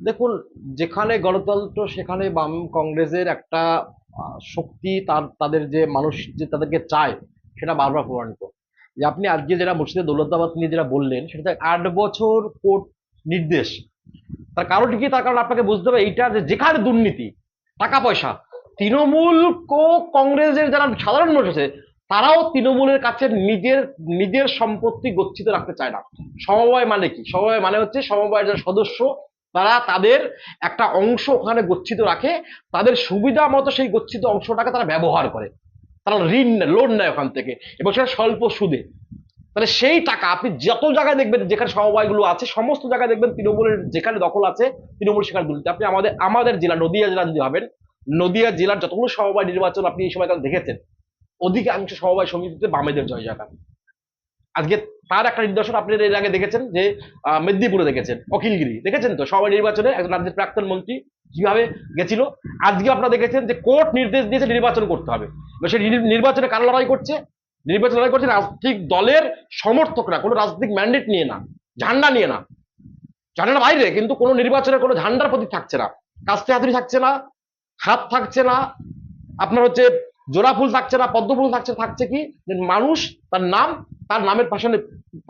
দেখুন, যেখানে গণতন্ত্র সেখানে বাম কংগ্রেসের একটা শক্তি, তাদের যে মানুষ যে তাদেরকে চায় সেটা বারবার প্রমাণিত। যে আপনি আজকে যেটা মুর্শিদে দৌলতাবাদ নিয়ে যেটা বললেন, সেটা 8 বছর কোর্ট নির্দেশ। তার কারণ কি? তার কারণ আপনাকে বুঝতে হবে এইটা, যে যেখানে দুর্নীতি, টাকা পয়সা, তৃণমূল কংগ্রেসের যারা সাধারণ মানুষ আছে, তারাও তৃণমূলের কাছে নিজের নিজের সম্পত্তি গচ্ছিত রাখতে চায় না। সমবায় মানে কি? সমবায় মানে হচ্ছে সমবায়ের যারা সদস্য, তারা তাদের একটা অংশ ওখানে গচ্ছিত রাখে, তাদের সুবিধা মতো সেই গচ্ছিত অংশটাকে তারা ব্যবহার করে। তারা ঋণ লোন নেয় ওখান থেকে, এবং সেটা স্বল্প সুদে। তাহলে সেই টাকা আপনি যত জায়গায় দেখবেন, যেখানে সমবায়গুলো আছে সমস্ত জায়গায় দেখবেন তৃণমূলের যেখানে দখল আছে, তৃণমূল সেখানে দুর্নীতি। আপনি আমাদের জেলা নদিয়া জেলা যদি ভাবেন, নদিয়া জেলার যতগুলো সমবায় নির্বাচন আপনি এই সময়কাল দেখেছেন, অধিকাংশ সমবায় সমিতিতে বামেদের জয় জায়গা। আজকে তার একটা নিদর্শন আপনি এর আগে দেখেছেন, যে মেদিনীপুরে দেখেছেন, অখিলগিরি দেখেছেন তো, সমবায় নির্বাচনে একজন রাজ্যের প্রাক্তন মন্ত্রী কিভাবে গেছিল। আজকে আপনারা দেখেছেন যে কোর্ট নির্দেশ দিয়েছে নির্বাচন করতে হবে। সেই নির্বাচনে কারা লড়াই করছে? নির্বাচন লড়াই করছে রাজনৈতিক দলের সমর্থকরা, কোনো রাজনৈতিক ম্যান্ডেট নিয়ে না, ঝান্ডা নিয়ে না। ঝান্ডার বাইরে কিন্তু কোনো নির্বাচনে কোনো ঝান্ডার প্রতীক থাকছে না, কাস্তে হাতুড়ি থাকছে না, হাত থাকছে না, আপনার হচ্ছে জোড়া ফুল থাকছে না, পদ্ম ফুল থাকছে। থাকছে কি? মানুষ তার নাম, তার নামের পাশে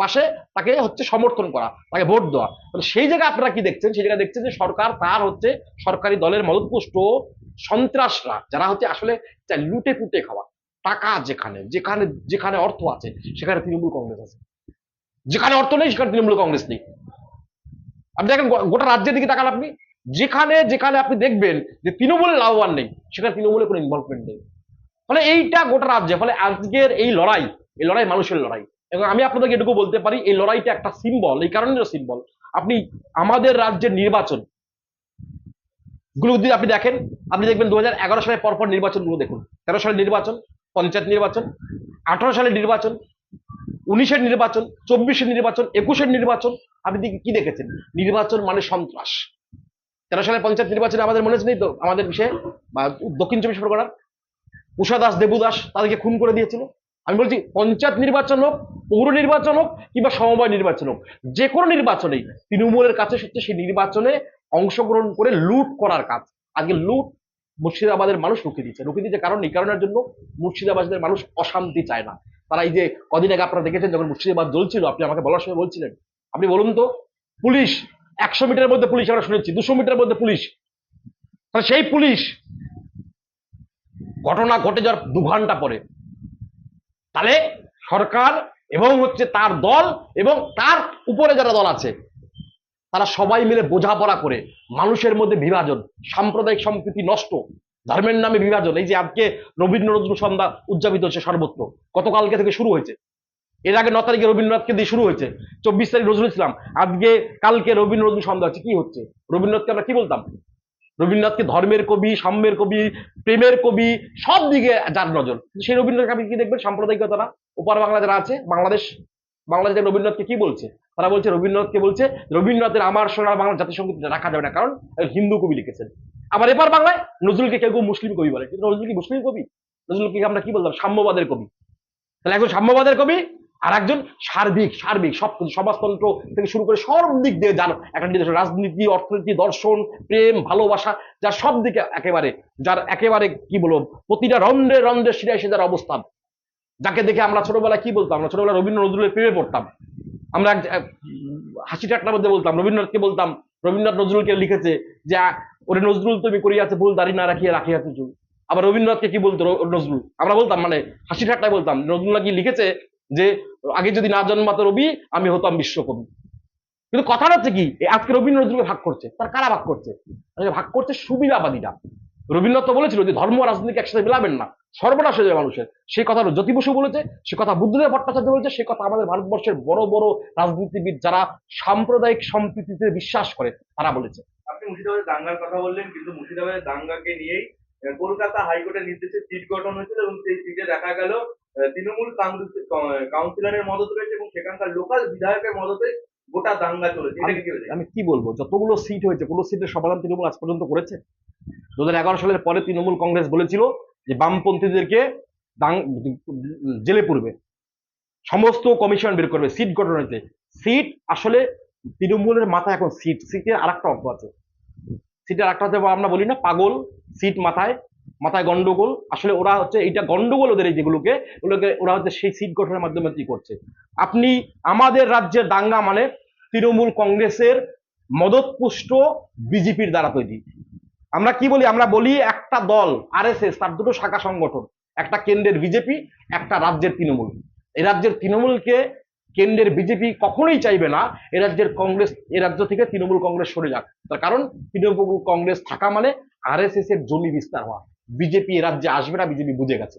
পাশে তাকে হচ্ছে সমর্থন করা, তাকে ভোট দেওয়া। সেই জায়গায় আপনারা কি দেখছেন? সেই জায়গায় দেখছেন যে সরকার তার হচ্ছে সরকারি দলের মদতপুষ্ট সন্ত্রাসরা, যারা হচ্ছে আসলে লুটে পুটে খাওয়া টাকা, যেখানে যেখানে যেখানে অর্থ আছে সেখানে তৃণমূল কংগ্রেস আছে, যেখানে অর্থ নেই সেখানে তৃণমূল কংগ্রেস নেই। আপনি দেখেন গোটা রাজ্যের দিকে তাকান আপনি, যেখানে যেখানে আপনি দেখবেন যে তৃণমূলের লাভবান নেই, সেখানে তৃণমূলের কোনো ইনভলভমেন্ট নেই। ফলে এইটা গোটা রাজ্যে, ফলে আজকের এই লড়াই মানুষের লড়াই। এবং আমি আপনাদেরকে এটুকু বলতে পারি, এই লড়াইটা একটা সিম্বল, এই কারণে সিম্বল। আপনি আমাদের রাজ্যের নির্বাচন গুলো যদি আপনি দেখেন, আপনি দেখবেন 2011 সালের পরপর নির্বাচন গুলো দেখুন। 13 সালের নির্বাচন, পঞ্চায়েত নির্বাচন, 18 সালের নির্বাচন, 19-এর নির্বাচন, 24-এর নির্বাচন, 21-এর নির্বাচন। আপনি কি দেখেছেন? নির্বাচন মানে সন্ত্রাস। 13 সালের পঞ্চায়েত নির্বাচনে আমাদের মনে নেই তো, আমাদের বিষয়ে দক্ষিণ 24 পরগনার উষা দাস, দেবু দাস, তাদেরকে খুন করে দিয়েছিল। আমি বলছি পঞ্চায়েত নির্বাচন হোক, পৌর নির্বাচন হোক, কিংবা সমবায় নির্বাচন হোক, যে কোনো নির্বাচনেই তৃণমূলের কাছে হচ্ছে সেই নির্বাচনে অংশগ্রহণ করে লুট করার কাজ। আজকে লুট মুর্শিদাবাদের মানুষ রুখে দিচ্ছে। কারণ এই কারণের জন্য মুর্শিদাবাদের মানুষ অশান্তি চায় না। তারা এই যে কদিন আগে আপনারা দেখেছেন, যখন মুর্শিদাবাদ জ্বলছিল, আপনি আমাকে বলার সময় বলছিলেন, আপনি বলুন তো, পুলিশ 100 মিটারের মধ্যে পুলিশ, আমরা শুনেছি 200 মিটারের মধ্যে পুলিশ। তাহলে সেই পুলিশ ঘটনা ঘটে যাওয়ার 2 ঘন্টা পরে, তাহলে সরকার এবং হচ্ছে তার দল এবং তার উপরে যারা দল আছে, তারা সবাই মিলে বোঝাপড়া করে মানুষের মধ্যে বিভাজন, সাম্প্রদায়িক সম্প্রীতি নষ্ট, ধর্মের নামে বিভাজন। এই যে আজকে রবীন্দ্র নজরুল সন্ধ্যা উদযাপিত হচ্ছে সর্বত্র, গতকালকে থেকে শুরু হয়েছে। এর আগে 9 তারিখে রবীন্দ্রনাথকে দিয়ে শুরু হয়েছে, 24 তারিখ নজরুল ইসলাম, আজকে কালকে রবীন্দ্র নজরুল সন্ধ্যা হচ্ছে। কি হচ্ছে? রবীন্দ্রনাথকে আমরা কি বলতাম? রবীন্দ্রনাথকে ধর্মের কবি, সাম্যের কবি, প্রেমের কবি, সব দিকে যার নজর। সেই রবীন্দ্রনাথকে আপনি কি দেখবেন? সাম্প্রদায়িকতা না। ওপার বাংলা যারা আছে, বাংলাদেশের রবীন্দ্রনাথকে কি বলছে? তারা বলছে, রবীন্দ্রনাথকে বলছে রবীন্দ্রনাথের আমার সোনার বাংলা জাতিসংগীত রাখা যাবে না, কারণ হিন্দু কবি লিখেছেন। আবার এপার বাংলায় নজরুলকে কেউ কেউ মুসলিম কবি বলে, কিন্তু নজরুল কি মুসলিম কবি? নজরুলকে আমরা কি বলতাম? সাম্যবাদের কবি। তাহলে একজন সাম্যবাদের কবি, আর একজন সার্বিক সার্বিক সব সমাজতন্ত্র থেকে শুরু করে সব দিক দিয়ে যার একটা নির্দেশ, রাজনীতি, অর্থনীতি, দর্শন, প্রেম, ভালোবাসা, যার সব দিকে একেবারে, যার একেবারে কি বলবো, প্রতিটা রন্ধ্রে রন্ধ্রে শিরায় সে যার অবস্থান, যাকে দেখে আমরা ছোটবেলায় কি বলতাম? আমরা ছোটবেলায় রবীন্দ্র নজরুলের প্রেমে পড়তাম। আমরা হাসি ঠাট্টার মধ্যে বলতাম, রবীন্দ্রনাথকে বলতাম, রবীন্দ্রনাথ নজরুলকে লিখেছে যে ওরে নজরুল তুমি করিয়াছে ভুল, দাড়ি না রাখিয়া রাখিয়াছে চুল। আবার রবীন্দ্রনাথকে কি বলতো নজরুল? আমরা বলতাম, মানে হাসি ঠাট্টায় বলতাম, নজরুল নাকি লিখেছে যে আগে যদি না জন্মাতো রবি, আমি হতাম বিশ্বকবি। কিন্তু কথাটা হচ্ছে কি, আজকে রবীন্দ্র নজরুলকে ভাগ করছে, তার কারা ভাগ করছে? ভাগ করছে সুবিধাবাদীরা। রবীন্দ্রনাথ তো বলেছিল যে ধর্ম রাজনীতিকে একসাথে মেলাবেন না, সর্বনাশ হয়ে যাবে মানুষের। সেই কথা জ্যোতি বসু বলেছে, সে কথা বুদ্ধদেব ভট্টাচার্য বলেছে, সে কথা আমাদের ভারতবর্ষের বড় বড় রাজনীতিবিদ যারা সাম্প্রদায়িক সম্প্রীতিতে বিশ্বাস করে তারা বলেছে। আপনি মুর্শিদাবাদের দাঙ্গার কথা বললেন, কিন্তু মুর্শিদাবাদের দাঙ্গাকে নিয়েই কলকাতা হাইকোর্টের নির্দেশে সিট গঠন হয়েছিল, এবং সেই সিটে দেখা গেল তৃণমূল কাউন্সিলরের মদত রয়েছে এবং সেখানকার লোকাল বিধায়কের মদতে গোটা দাঙ্গা চলেছে। এটাকে কি আমি কি বলবো, যতগুলো সিট হয়েছে কোনো সিটের সমাধান তৃণমূল আজ পর্যন্ত করেছে? 2011 সালের পরে তৃণমূল কংগ্রেস বলেছিল যে বামপন্থীদেরকে জেলে পুরবে, সমস্ত কমিশন বের করবে, সিট গঠন হয়েছে। সিট আসলে তৃণমূলের মাথায় এখন সিটের আর একটা অর্থ আছে। সিটের একটা হচ্ছে আমরা বলি না পাগল, সিট মাথায়, মাথায় গন্ডগোল। আসলে ওরা হচ্ছে এইটা গন্ডগোল ওদের, এই যেগুলোকে ওগুলোকে ওরা হচ্ছে সেই সিট গঠনের মাধ্যমে কি করছে। আপনি আমাদের রাজ্যের দাঙ্গা মানে তৃণমূল কংগ্রেসের মদতপুষ্ট বিজেপির দ্বারা তৈরি। আমরা কি বলি, আমরা বলি একটা দল আরএসএস, তার দুটো শাখা সংগঠন, একটা কেন্দ্রের বিজেপি, একটা রাজ্যের তৃণমূল। এই রাজ্যের তৃণমূলকে কেন্দ্রের বিজেপি কখনোই চাইবে না এ রাজ্যের কংগ্রেস, এ রাজ্য থেকে তৃণমূল কংগ্রেস সরে যাক। তার কারণ তৃণমূল কংগ্রেস থাকা মানে আরএসএস এর জমি বিস্তার হওয়া। বিজেপি এ রাজ্যে আসবে না, বিজেপি বুঝে গেছে।